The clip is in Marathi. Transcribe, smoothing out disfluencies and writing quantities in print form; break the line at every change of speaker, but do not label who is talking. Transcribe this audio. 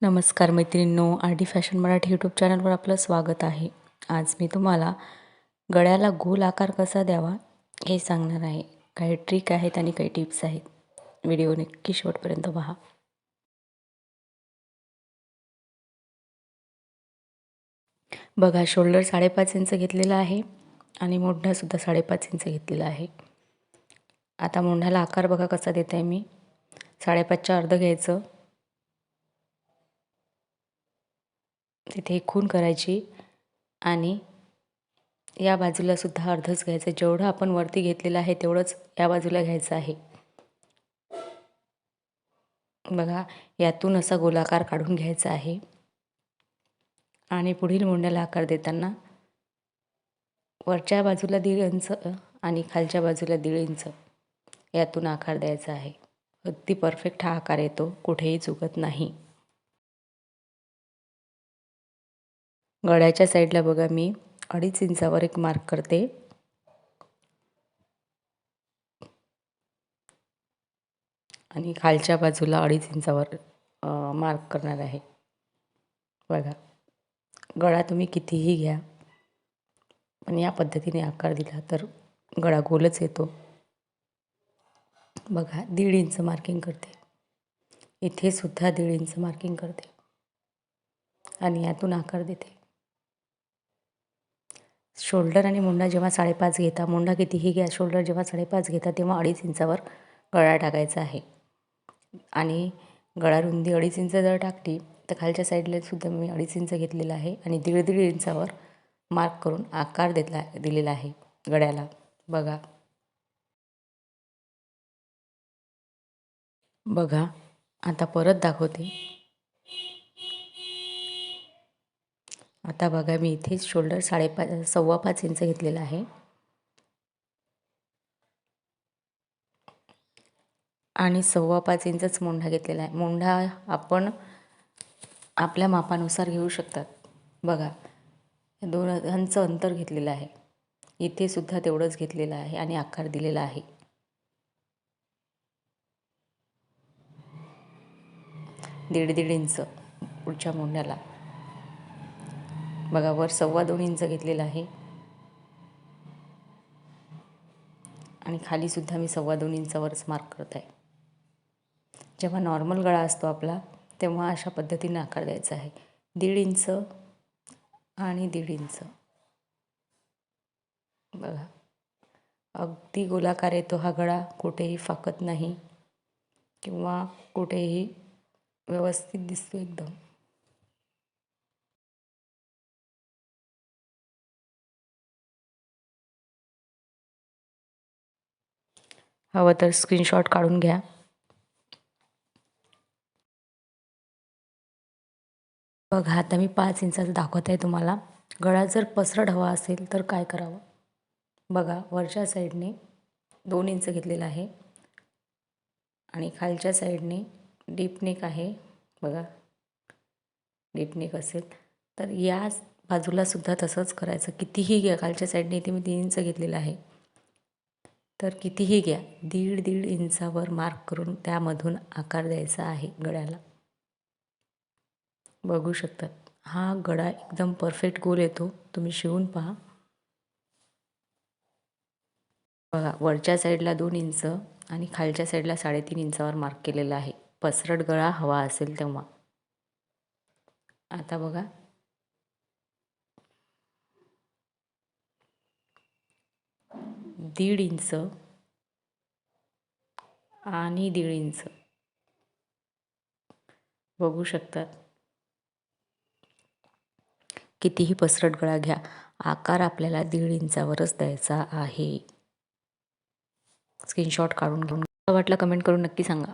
नमस्कार मैत्रिणींनो, R D fashion Marathi YouTube चॅनलवर आपलं स्वागत आहे. आज मी तुम्हाला गळ्याला गोल आकार कसा द्यावा हे सांगणार आहे. काही ट्रिक आहेत आणि काही टिप्स आहेत. व्हिडिओ नक्की शेवटपर्यंत पहा. बघा, शोल्डर 5.5 इंच घेतलेला आहे आणि मोंढासुद्धा 5.5 इंच घेतलेला आहे. आता मोंढ्याला आकार बघा कसा देत आहे मी. 5.5च्या अर्ध घ्यायचं, तिथे एक खूण करायची आणि या बाजूला सुद्धा अर्धच घ्यायचं. जेवढं आपण वरती घेतलेलं आहे तेवढंच या बाजूला घ्यायचं आहे. बघा, यातून असा गोलाकार काढून घ्यायचा आहे आणि पुढील मोंढ्याला आकार देताना वरच्या बाजूला 1.5 इंच आणि खालच्या बाजूला 1.5 इंच यातून आकार द्यायचा आहे. अगदी परफेक्ट हा आकार येतो, कुठेही चुकत नाही. गळ्याच्या साईडला बघा मी 2.5 इंचावर एक मार्क करते आणि खालच्या बाजूला 2.5 इंचावर मार्क करणार आहे. बघा, गळा तुम्ही कितीही घ्या, पण या पद्धतीने आकार दिला तर गळा गोलच येतो. बघा, 1.5 इंच मार्किंग करते, इथे सुद्धा 1.5 इंच मार्किंग करते आणि यातून आकार देते. शोल्डर आणि मोंढा जेव्हा 5.5 घेता, मोंढा कितीही घ्या, शोल्डर जेव्हा 5.5 घेता तेव्हा 2.5 इंचावर गळा टाकायचा आहे. आणि गळा रुंदी 2.5 इंच जर टाकली तर खालच्या साईडला सुद्धा मी 2.5 इंच घेतलेला आहे आणि 1.5 इंचावर मार्क करून आकार दिलेला आहे गळ्याला. बघा, बघा आता परत दाखवते. आता बघा, मी इथेच शोल्डर 5.5 इंच घेतलेला आहे आणि 5.25 इंचच मोंढा घेतलेला आहे. मोंढा आपण आपल्या मापानुसार घेऊ शकतात. बघा, 2 इंच अंतर घेतलेलं आहे, इथे सुद्धा तेवढंच घेतलेलं आहे आणि आकार दिलेला आहे. 1.5 इंच पुढच्या मोंढ्याला. बघा, वर 2.25 इंच घेतलेलं आहे आणि खाली सुद्धा मी 2.25 इंचावरच मार्क करत आहे. जेव्हा नॉर्मल गळा असतो आपला तेव्हा अशा पद्धतीने आकार द्यायचा आहे. 1.5 इंच आणि 1.5 इंच. बघा, अगदी गोलाकार येतो हा गळा, कुठेही फाकत नाही किंवा कुठेही व्यवस्थित दिसतो एकदम. हवं तर स्क्रीनशॉट काढून घ्या. बघा, आता मी 5 इंचाचं दाखवत आहे तुम्हाला. गळा जर पसरट हवा असेल तर काय करावं. बघा, वरच्या साईडने 2 इंच घेतलेला आहे आणि खालच्या साईडने डीप नेक आहे. बघा, डीप नेक असेल तर या बाजूला सुद्धा तसंच करायचं. कितीही घ्या, खालच्या साईडने इथे मी 3 इंच घेतलेलं आहे, तर कितीही घ्या, 1.5 इंचावर मार्क करून त्यामधून आकार द्यायचा आहे गळ्याला. बघू शकतात, हा गळा एकदम परफेक्ट गोल येतो. तुम्ही शिवून पहा. बघा, वरच्या साईडला 2 इंच आणि खालच्या साईडला 3.5 इंचावर मार्क केलेला आहे, पसरट गळा हवा असेल तेव्हा. आता बघा, 1.5 इंच आणि 1.5 इंच. बघू शकतात, कितीही पसरट गळा घ्या, आकार आपल्याला 1.5 इंचावरच द्यायचा आहे. स्क्रीनशॉट काढून घेऊन वाटलं कमेंट करून नक्की सांगा.